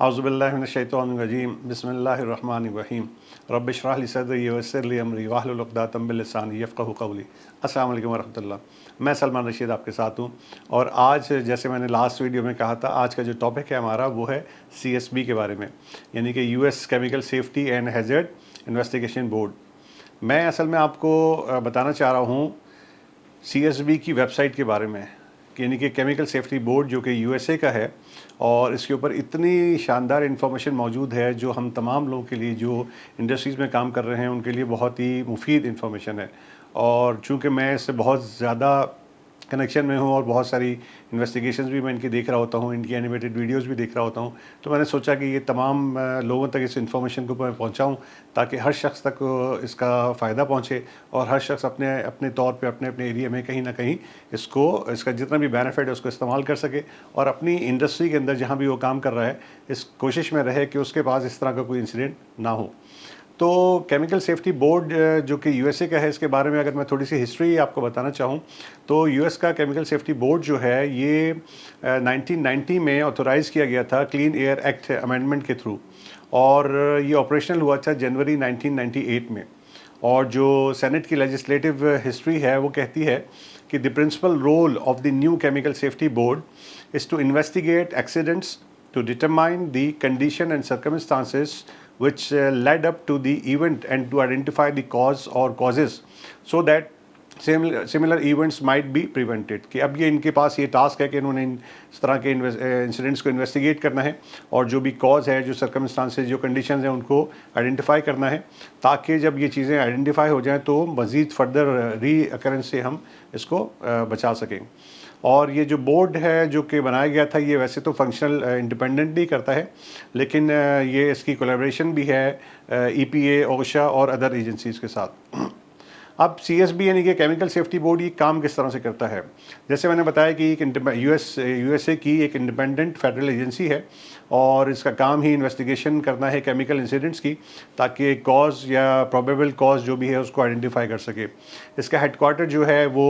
औज़ुबिल्लाहिमिनश्शैतानिर्रजीम बिस्मिल्लाहिर्रहमानिर्रहीम रब्बि इश्रह ली सदरी वयस्सिर ली अमरी वाहलुल उक़दतम मिन लिसानी यफ़क़हू क़ौली। अस्सलाम वालेकुम वरहमतुल्लाह। मैं सलमान रशीद आपके साथ हूँ और आज जैसे मैंने लास्ट वीडियो में कहा था, आज का जो टॉपिक है हमारा वो है CSB के बारे में, यानी कि US chemical safety and hazard investigation board. मैं असल में आपको बताना चाह रहा हूँ CSB की वेबसाइट के बारे में, यानी कि केमिकल सेफ्टी बोर्ड जो कि USA का है, और इसके ऊपर इतनी शानदार इन्फॉर्मेशन मौजूद है जो हम तमाम लोगों के लिए जो इंडस्ट्रीज़ में काम कर रहे हैं उनके लिए बहुत ही मुफीद इन्फॉर्मेशन है। और चूँकि मैं इससे बहुत ज़्यादा कनेक्शन में हूँ और बहुत सारी इन्वेस्टिगेशंस भी मैं इनकी देख रहा होता हूँ, इनकी एनिमेटेड वीडियोस भी देख रहा होता हूँ, तो मैंने सोचा कि ये तमाम लोगों तक इस इन्फॉर्मेशन को मैं पहुँचाऊँ ताकि हर शख्स तक इसका फ़ायदा पहुँचे और हर शख्स अपने अपने तौर पे अपने अपने एरिया में कहीं ना कहीं इसका जितना भी बेनिफिट है उसको इस्तेमाल कर सके और अपनी इंडस्ट्री के अंदर जहाँ भी वो काम कर रहा है इस कोशिश में रहे कि उसके पास इस तरह का कोई इंसिडेंट ना हो। तो केमिकल सेफ्टी बोर्ड जो कि USA का है, इसके बारे में अगर मैं थोड़ी सी हिस्ट्री आपको बताना चाहूँ तो US का केमिकल सेफ्टी बोर्ड जो है ये 1990 में ऑथोराइज़ किया गया था क्लीन एयर एक्ट अमेंडमेंट के थ्रू, और ये ऑपरेशनल हुआ था जनवरी 1998 में। और जो सेनेट की लेजिस्लेटिव हिस्ट्री है वो कहती है कि the principal role of the new chemical safety board is to investigate accidents, to determine the condition and circumstances which led up to the event and to identify the cause or causes so that similar events might be prevented। कि अब ये इनके पास ये task है कि इन्होंने इस तरह के इंसिडेंट्स को इन्वेस्टिगेट करना है और जो भी कॉज है, जो सर्कमस्टांसेस, जो कंडीशंस हैं उनको आइडेंटिफाई करना है ताकि जब ये चीज़ें आइडेंटिफाई हो जाएं तो मज़ीद फर्दर री अकरेंस से हम इसको बचा सकें। और ये जो बोर्ड है जो कि बनाया गया था ये वैसे तो फंक्शनल इंडिपेंडेंटली करता है, लेकिन ये इसकी कोलैबोरेशन भी है EPA, OSHA और अदर एजेंसीज़ के साथ। अब CSB यानी कि केमिकल सेफ्टी बोर्ड ये काम किस तरह से करता है, जैसे मैंने बताया कि एक USA की एक इंडिपेंडेंट फेडरल एजेंसी है और इसका काम ही इन्वेस्टिगेशन करना है केमिकल इंसिडेंट्स की ताकि कॉज या प्रोबेबल कॉज जो भी है उसको आइडेंटिफाई कर सके। इसका हेडक्वार्टर जो है वो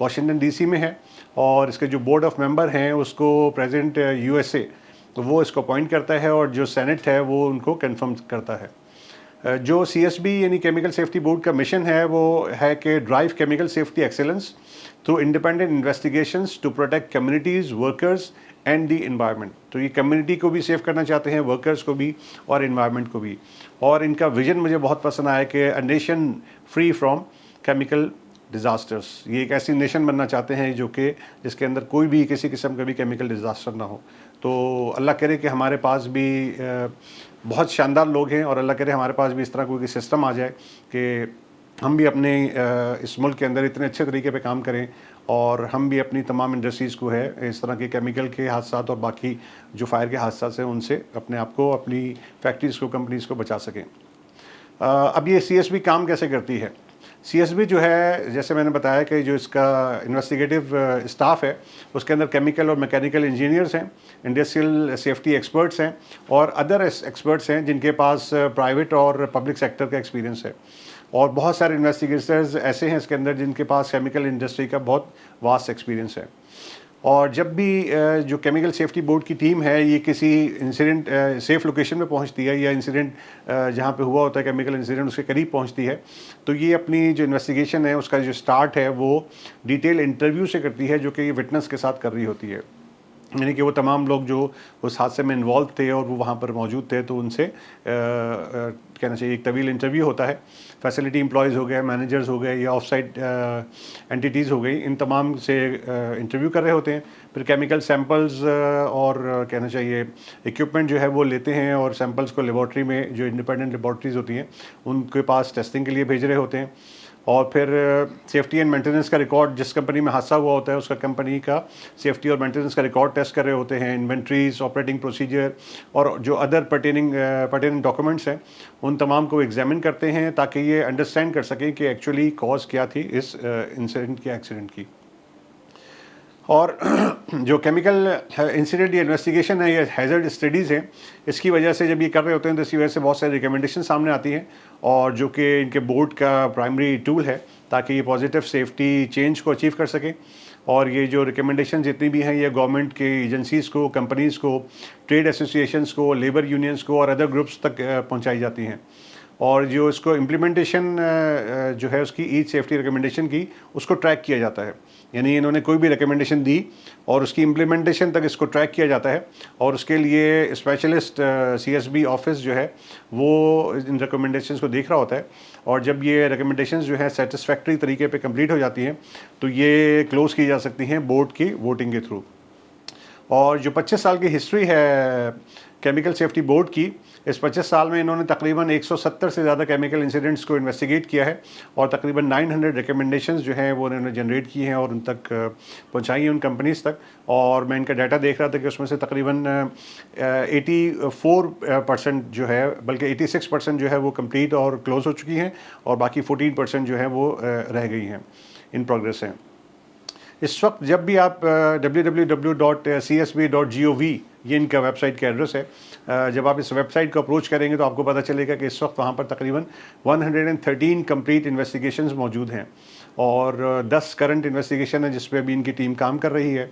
वाशिंगटन DC में है और इसके जो बोर्ड ऑफ मेंबर हैं उसको प्रेसिडेंट USA तो वो इसको अपॉइंट करता है और जो सेनेट है वो उनको कंफर्म करता है। जो CSB यानी केमिकल सेफ्टी बोर्ड का मिशन है वो है कि drive chemical safety excellence through independent investigations to protect communities, workers and the environment. तो ये कम्युनिटी को भी सेव करना चाहते हैं, वर्कर्स को भी और इन्वायरमेंट को भी। और इनका विजन मुझे बहुत पसंद आया कि a nation free from chemical disasters. ये एक ऐसी नेशन बनना चाहते हैं जो कि जिसके अंदर कोई भी किसी किस्म का भी केमिकल डिज़ास्टर ना हो। तो अल्लाह करे कि हमारे पास भी बहुत शानदार लोग हैं और अल्लाह करे हमारे पास भी इस तरह कोई सिस्टम आ जाए कि हम भी अपने इस मुल्क के अंदर इतने अच्छे तरीके पे काम करें और हम भी अपनी तमाम इंडस्ट्रीज़ को है इस तरह के केमिकल के हादसात और बाकी जो फायर के हादसात हैं उनसे अपने आप को, अपनी फैक्ट्रीज़ को, कंपनीज़ को बचा सकें। अब ये CSB काम कैसे करती है? CSB जो है, जैसे मैंने बताया कि जो इसका इन्वेस्टिगेटिव स्टाफ है उसके अंदर केमिकल और मैकेनिकल इंजीनियर्स हैं, इंडस्ट्रियल सेफ्टी एक्सपर्ट्स हैं और अदर एक्सपर्ट्स हैं जिनके पास प्राइवेट और पब्लिक सेक्टर का एक्सपीरियंस है। और बहुत सारे इन्वेस्टिगेटर्स ऐसे हैं इसके अंदर जिनके पास केमिकल इंडस्ट्री का बहुत वास्ट एक्सपीरियंस है। और जब भी जो केमिकल सेफ्टी बोर्ड की टीम है ये किसी इंसिडेंट सेफ लोकेशन में पहुंचती है या इंसिडेंट जहां पे हुआ होता है केमिकल इंसिडेंट उसके करीब पहुंचती है, तो ये अपनी जो इन्वेस्टिगेशन है उसका जो स्टार्ट है वो डिटेल इंटरव्यू से करती है जो कि ये विटनेस के साथ कर रही होती है। यानी कि वो तमाम लोग जो उस हादसे में इन्वॉल्व थे और वो वहाँ पर मौजूद थे तो उनसे कहना चाहिए एक तवील इंटरव्यू होता है। फैसिलिटी एम्प्लॉयज़ हो गए, मैनेजर्स हो गए या ऑफ साइट एंटिटीज़ हो गई, इन तमाम से इंटरव्यू कर रहे होते हैं। फिर केमिकल सैंपल्स और कहना चाहिए इक्विपमेंट जो है वो लेते हैं और सैंपल्स को लेबॉर्ट्री में, जो इंडिपेंडेंट लेबॉर्ट्रीज़ होती हैं उनके पास टेस्टिंग के लिए भेज रहे होते हैं। और फिर सेफ्टी एंड मेंटेनेंस का रिकॉर्ड, जिस कंपनी में हादसा हुआ होता है उसका कंपनी का सेफ्टी और मेंटेनेंस का रिकॉर्ड टेस्ट कर रहे होते हैं। इन्वेंट्रीज, ऑपरेटिंग प्रोसीजर और जो अदर पर्टेनिंग डॉक्यूमेंट्स हैं उन तमाम को एग्जामिन करते हैं ताकि ये अंडरस्टैंड कर सकें कि एक्चुअली कॉज क्या थी इस इंसिडेंट की, एक्सीडेंट की। और जो केमिकल इंसिडेंट या इन्वेस्टिगेशन है या हैज़र्ड स्टडीज़ हैं, इसकी वजह से जब ये कर रहे होते हैं तो इसकी वजह से बहुत सारी रिकमेंडेशन सामने आती हैं और जो कि इनके बोर्ड का प्राइमरी टूल है ताकि ये पॉजिटिव सेफ्टी चेंज को अचीव कर सकें। और ये जो रिकमेंडेशन जितनी भी हैं ये गवर्नमेंट के एजेंसीज़ को, कंपनीज़ को, ट्रेड एसोसिएशंस को, लेबर यूनियंस को और अदर ग्रुप्स तक पहुंचाई जाती हैं। और जो इसको इम्प्लीमेंटेशन जो है उसकी ईच सेफ्टी रिकमेंडेशन की, उसको ट्रैक किया जाता है। यानी इन्होंने कोई भी रिकमेंडेशन दी और उसकी इम्प्लीमेंटेशन तक इसको ट्रैक किया जाता है, और उसके लिए स्पेशलिस्ट CSB ऑफिस जो है वो इन रिकमेंडेशंस को देख रहा होता है। और जब ये रिकमेंडेशंस जो है सेटिस्फैक्ट्री तरीके पे कंप्लीट हो जाती हैं तो ये क्लोज़ की जा सकती हैं बोर्ड की वोटिंग के थ्रू। और जो 25 साल की हिस्ट्री है केमिकल सेफ्टी बोर्ड की, इस 25 साल में इन्होंने तकरीबन 170 से ज़्यादा केमिकल इंसिडेंट्स को इन्वेस्टिगेट किया है और तकरीबन 900 रिकमेंडेशंस जो हैं वो उन्होंने जनरेट की हैं और उन तक पहुंचाई हैं, उन कंपनीज़ तक। और मैं इनका डाटा देख रहा था कि उसमें से तकरीबन 84% जो है, बल्कि 86% जो है वो कंप्लीट और क्लोज हो चुकी हैं, और बाकी 14% जो है वो रह गई हैं, इन प्रोग्रेस हैं। इस वक्त जब भी आप www.csb.gov ये इनका वेबसाइट का एड्रेस है, जब आप इस वेबसाइट को अप्रोच करेंगे तो आपको पता चलेगा कि इस वक्त वहाँ पर तकरीबन 113 कंप्लीट इन्वेस्टिगेशंस मौजूद हैं और 10 करंट इन्वेस्टिगेशन है जिस पे अभी इनकी टीम काम कर रही है।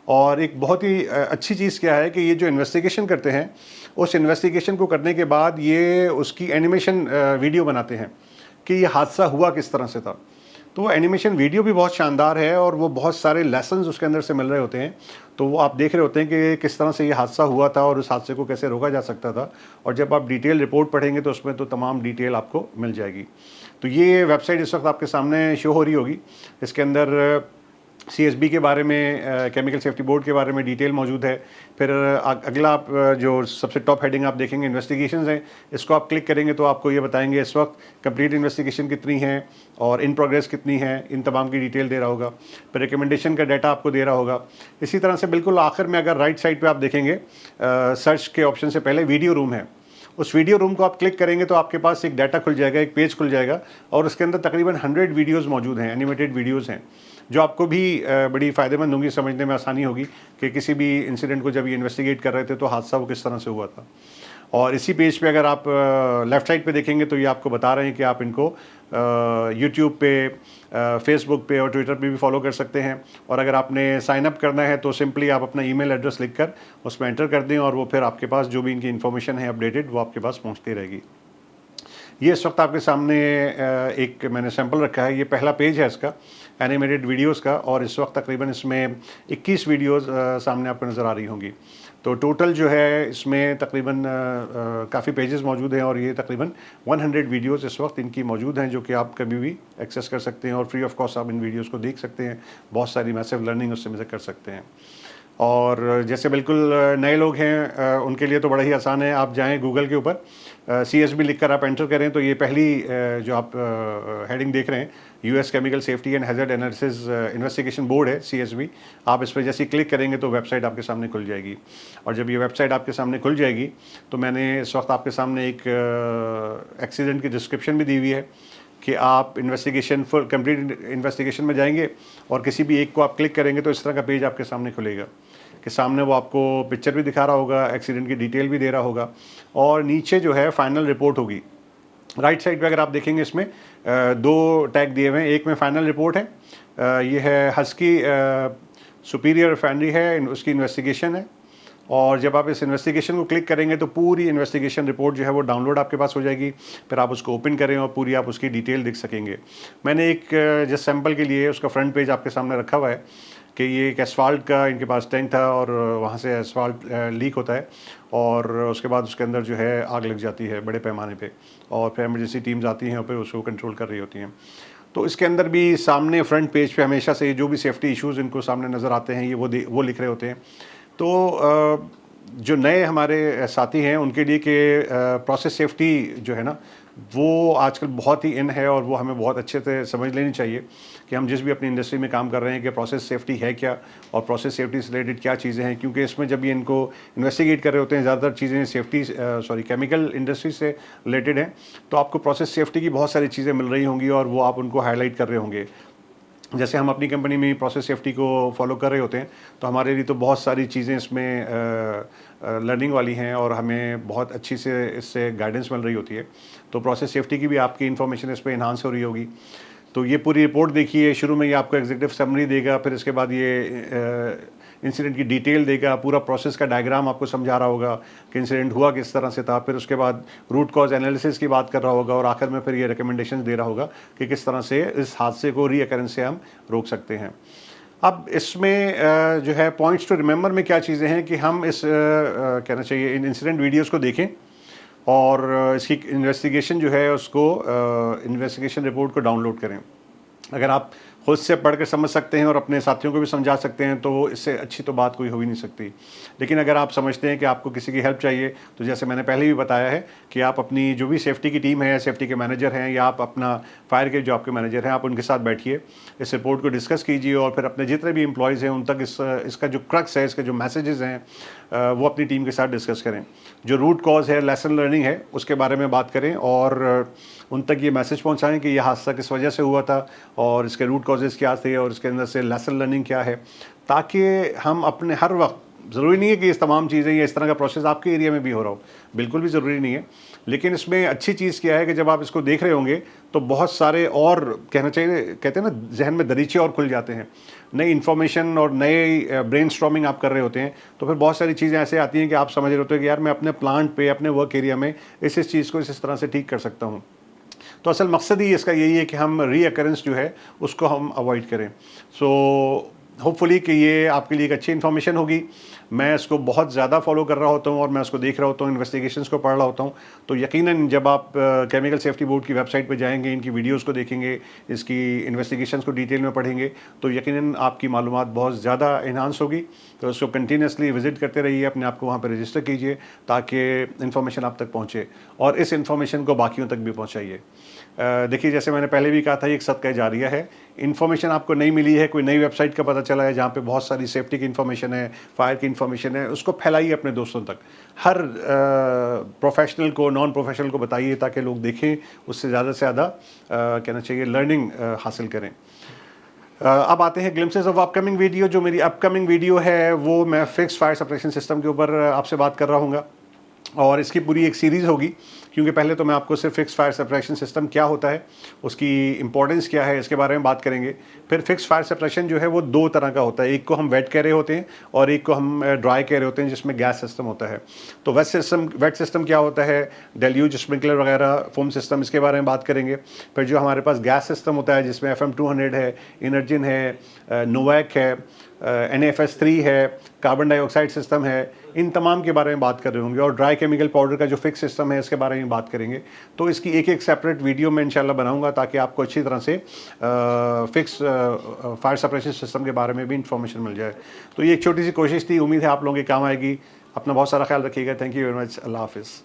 और एक बहुत ही अच्छी चीज़ क्या है कि ये जो इन्वेस्टिगेशन करते हैं, उस इन्वेस्टिगेशन को करने के बाद ये उसकी एनिमेशन वीडियो बनाते हैं कि ये हादसा हुआ किस तरह से था। तो वो एनिमेशन वीडियो भी बहुत शानदार है और वो बहुत सारे लेसन्स उसके अंदर से मिल रहे होते हैं। तो वो आप देख रहे होते हैं कि किस तरह से ये हादसा हुआ था और उस हादसे को कैसे रोका जा सकता था। और जब आप डिटेल रिपोर्ट पढ़ेंगे तो उसमें तो तमाम डिटेल आपको मिल जाएगी। तो ये वेबसाइट इस वक्त आपके सामने शो हो रही होगी। इसके अंदर CSB के बारे में, केमिकल सेफ्टी बोर्ड के बारे में डिटेल मौजूद है। फिर अगला आप जो सबसे टॉप हेडिंग आप देखेंगे इन्वेस्टिगेशंस हैं, इसको आप क्लिक करेंगे तो आपको ये बताएंगे इस वक्त कंप्लीट इन्वेस्टिगेशन कितनी है और इन प्रोग्रेस कितनी है, इन तमाम की डिटेल दे रहा होगा। फिर रिकमेंडेशन का डाटा आपको दे रहा होगा। इसी तरह से बिल्कुल आखिर में अगर राइट साइड पर आप देखेंगे, सर्च के ऑप्शन से पहले वीडियो रूम है, उस वीडियो रूम को आप क्लिक करेंगे तो आपके पास एक डाटा खुल जाएगा, एक पेज खुल जाएगा और उसके अंदर तकरीबन 100 वीडियोस मौजूद हैं, एनिमेटेड वीडियोस हैं, जो आपको भी बड़ी फ़ायदेमंद होंगी, समझने में आसानी होगी कि किसी भी इंसिडेंट को जब ये इन्वेस्टिगेट कर रहे थे तो हादसा वो किस तरह से हुआ था। और इसी पेज पे अगर आप लेफ़्ट साइड पे देखेंगे तो ये आपको बता रहे हैं कि आप इनको यूट्यूब पे, फेसबुक पे और ट्विटर पे भी फॉलो कर सकते हैं। और अगर आपने साइन अप करना है तो सिंपली आप अपना ईमेल एड्रेस लिखकर उसमें एंटर कर दें और वो फिर आपके पास जो भी इनकी इन्फॉर्मेशन है अपडेटेड, वो आपके पास पहुँचती रहेगी। ये इस वक्त आपके सामने एक मैंने सैंपल रखा है, ये पहला पेज है इसका एनिमेटेड वीडियोस का, और इस वक्त तकरीबन इसमें 21 वीडियोस सामने आपको नज़र आ रही होंगी। तो टोटल जो है इसमें तकरीबन काफ़ी पेजेस मौजूद हैं और ये तकरीबन 100 वीडियोस इस वक्त इनकी मौजूद हैं, जो कि आप कभी भी एक्सेस कर सकते हैं और फ्री ऑफ कॉस्ट आप इन वीडियोस को देख सकते हैं। बहुत सारी मैसिव लर्निंग उससे में कर सकते हैं। और जैसे बिल्कुल नए लोग हैं उनके लिए तो बड़ा ही आसान है, आप जाएं गूगल के ऊपर CSB लिखकर आप एंटर करें तो ये पहली जो आप हेडिंग देख रहे हैं, US chemical safety and hazard analysis investigation board है CSB। आप इस पर जैसे क्लिक करेंगे तो वेबसाइट आपके सामने खुल जाएगी। और जब ये वेबसाइट आपके सामने खुल जाएगी तो मैंने इस वक्त आपके सामने एक एक्सीडेंट की डिस्क्रिप्शन भी दी हुई है कि आप इन्वेस्टिगेशन फुल कंप्लीट इन्वेस्टिगेशन में जाएंगे और किसी भी एक को आप क्लिक करेंगे तो इस तरह का पेज आपके सामने खुलेगा कि सामने वो आपको पिक्चर भी दिखा रहा होगा, एक्सीडेंट की डिटेल भी दे रहा होगा और नीचे जो है फाइनल रिपोर्ट होगी। राइट साइड पे अगर आप देखेंगे इसमें 2 टैग दिए हुए हैं, एक में फाइनल रिपोर्ट है, ये है हस्की सुपीरियर रिफाइनरी है, उसकी इन्वेस्टिगेशन है। और जब आप इस इन्वेस्टिगेशन को क्लिक करेंगे तो पूरी इन्वेस्टिगेशन रिपोर्ट जो है वो डाउनलोड आपके पास हो जाएगी। फिर आप उसको ओपन करें और पूरी आप उसकी डिटेल देख सकेंगे। मैंने एक जस्ट सैम्पल के लिए उसका फ्रंट पेज आपके सामने रखा हुआ है कि ये एक एसफाल्ट का इनके पास टैंक था और वहाँ से एसफाल्ट लीक होता है और उसके बाद उसके अंदर जो है आग लग जाती है बड़े पैमाने पे और फिर एमरजेंसी टीम्स आती हैं और फिर उसको कंट्रोल कर रही होती हैं। तो इसके अंदर भी सामने फ्रंट पेज पे हमेशा से जो भी सेफ्टी इश्यूज़ इनको सामने नज़र आते हैं ये वो लिख रहे होते हैं। तो जो नए हमारे साथी हैं उनके लिए कि प्रोसेस सेफ्टी जो है ना वो आजकल बहुत ही इन है और वो हमें बहुत अच्छे से समझ लेनी चाहिए कि हम जिस भी अपनी इंडस्ट्री में काम कर रहे हैं कि प्रोसेस सेफ्टी है क्या और प्रोसेस सेफ्टी से रिलेटेड क्या चीज़ें हैं, क्योंकि इसमें जब ये इनको इन्वेस्टिगेट कर रहे होते हैं ज़्यादातर चीज़ें केमिकल इंडस्ट्री से रिलेटेड हैं, तो आपको प्रोसेस सेफ्टी की बहुत सारी चीज़ें मिल रही होंगी और वो आप उनको हाईलाइट कर रहे होंगे। जैसे हम अपनी कंपनी में प्रोसेस सेफ्टी को फॉलो कर रहे होते हैं तो हमारे लिए तो बहुत सारी चीज़ें इसमें लर्निंग वाली हैं और हमें बहुत अच्छी से इससे गाइडेंस मिल रही होती है। तो प्रोसेस सेफ्टी की भी आपकी इन्फॉर्मेशन इस पर इन्हांस हो रही होगी। तो ये पूरी रिपोर्ट देखिए, शुरू में ये आपको एग्जीक्यूटिव समरी देगा, फिर इसके बाद ये इंसिडेंट की डिटेल देगा, पूरा प्रोसेस का डायग्राम आपको समझा रहा होगा कि इंसिडेंट हुआ किस तरह से था, फिर उसके बाद रूट कॉज एनालिसिस की बात कर रहा होगा और आखिर में फिर ये रिकमेंडेशन दे रहा होगा कि किस तरह से इस हादसे को रीअकरेंस से हम रोक सकते हैं। अब इसमें जो है पॉइंट्स टू रिमेंबर में क्या चीज़ें हैं कि हम इस कहना चाहिए इन इंसिडेंट वीडियोज़ को देखें और इसकी इन्वेस्टिगेशन जो है उसको इन्वेस्टिगेशन रिपोर्ट को डाउनलोड करें। अगर आप खुद से पढ़ कर समझ सकते हैं और अपने साथियों को भी समझा सकते हैं तो इससे अच्छी तो बात कोई हो ही नहीं सकती। लेकिन अगर आप समझते हैं कि आपको किसी की हेल्प चाहिए, तो जैसे मैंने पहले भी बताया है कि आप अपनी जो भी सेफ्टी की टीम है, सेफ्टी के मैनेजर हैं या आप अपना फायर के जो आपके मैनेजर हैं, आप उनके साथ बैठिए, इस रिपोर्ट को डिस्कस कीजिए और फिर अपने जितने भी एम्प्लॉयज़ हैं उन तक इसका जो क्रक्स है, इसके जो मैसेजेस हैं वो अपनी टीम के साथ डिस्कस करें। जो रूट कॉज है, लेसन लर्निंग है, उसके बारे में बात करें और उन तक ये मैसेज पहुंचाएं कि यह हादसा किस वजह से हुआ था और इसके रूट कॉजेज़ क्या थे और इसके अंदर से लेसन लर्निंग क्या है, ताकि हम अपने हर वक्त, ज़रूरी नहीं है कि इस तमाम चीज़ें या इस तरह का प्रोसेस आपके एरिया में भी हो रहा हो, बिल्कुल भी ज़रूरी नहीं है, लेकिन इसमें अच्छी चीज़ क्या है कि जब आप इसको देख रहे होंगे तो बहुत सारे और कहना चाहिए, कहते हैं ना, जहन में दरीचे और खुल जाते हैं, नई इन्फॉर्मेशन और नए ब्रेनस्टॉर्मिंग आप कर रहे होते हैं, तो फिर बहुत सारी चीज़ें ऐसे आती हैं कि आप समझ रहे होते हैं कि यार मैं अपने प्लांट पे, अपने वर्क एरिया में इस चीज़ को इस तरह से ठीक कर सकता हूँ। तो असल मकसद ही इसका यही है कि हम रीअकरेंस जो है उसको हम अवॉइड करें। सो होपफुली कि ये आपके लिए एक अच्छी इन्फॉर्मेशन होगी। मैं इसको बहुत ज़्यादा फॉलो कर रहा होता हूँ और मैं उसको देख रहा होता हूँ, इन्वेस्टिगेशंस को पढ़ रहा होता हूँ, तो यकीनन जब आप केमिकल सेफ्टी बोर्ड की वेबसाइट पे जाएंगे, इनकी वीडियोस को देखेंगे, इसकी इन्वेस्टिगेशंस को डिटेल में पढ़ेंगे, तो यकीनन आपकी मालूमात बहुत ज़्यादा इन्हांस होगी। तो उसको कंटिन्यूसली विजिट करते रहिए, अपने आप को वहाँ पर रजिस्टर कीजिए ताकि इन्फॉर्मेशन आप तक पहुँचे और इस इन्फॉर्मेशन को बाकियों तक भी पहुँचाइए। देखिए, जैसे मैंने पहले भी कहा था, ये एक सदका जारिया है। इन्फॉर्मेशन आपको नहीं मिली है, कोई नई वेबसाइट का पता चला है जहाँ पे बहुत सारी सेफ्टी की इन्फॉर्मेशन है, फायर की इन्फॉर्मेशन है, उसको फैलाइए अपने दोस्तों तक। हर प्रोफेशनल को, नॉन प्रोफेशनल को बताइए ताकि लोग देखें, उससे ज़्यादा से ज़्यादा कहना चाहिए लर्निंग हासिल करें। अब आते हैं ग्लिम्पसेस ऑफ अपकमिंग वीडियो। जो मेरी अपकमिंग वीडियो है वो मैं फिक्स फायर सप्रेशन सिस्टम के ऊपर आपसे बात कर रहा हूँगा और इसकी पूरी एक सीरीज़ होगी, क्योंकि पहले तो मैं आपको सिर्फ फिक्स फायर सप्रेशन सिस्टम क्या होता है, उसकी इंपॉर्टेंस क्या है, इसके बारे में बात करेंगे। फिर फिक्स फायर सप्रेशन जो है वो दो तरह का होता है, एक को हम वेट कह रहे होते हैं और एक को हम ड्राई कह रहे होते हैं, जिसमें गैस सिस्टम होता है। तो वेट सिस्टम क्या होता है, डेल्यूज, स्प्रिंकलर वगैरह, फोम सिस्टम, इसके बारे में बात करेंगे। फिर जो हमारे पास गैस सिस्टम होता है जिसमें FM200 है, इनर्जिन है, नोवैक है, NAFS3 है, कार्बन डाइऑक्साइड सिस्टम है, इन तमाम के बारे में बात कर रहे होंगे। और ड्राई केमिकल पाउडर का जो फिक्स सिस्टम है इसके बारे में बात करेंगे। तो इसकी एक एक सेपरेट वीडियो मैं इंशाल्लाह बनाऊंगा ताकि आपको अच्छी तरह से फिक्स फायर सप्रेशन सिस्टम के बारे में भी इंफॉर्मेशन मिल जाए। तो ये एक छोटी सी कोशिश थी, उम्मीद है आप लोगों के काम आएगी। अपना बहुत सारा ख्याल रखिएगा। Thank you very much. अल्लाह हाफिज़।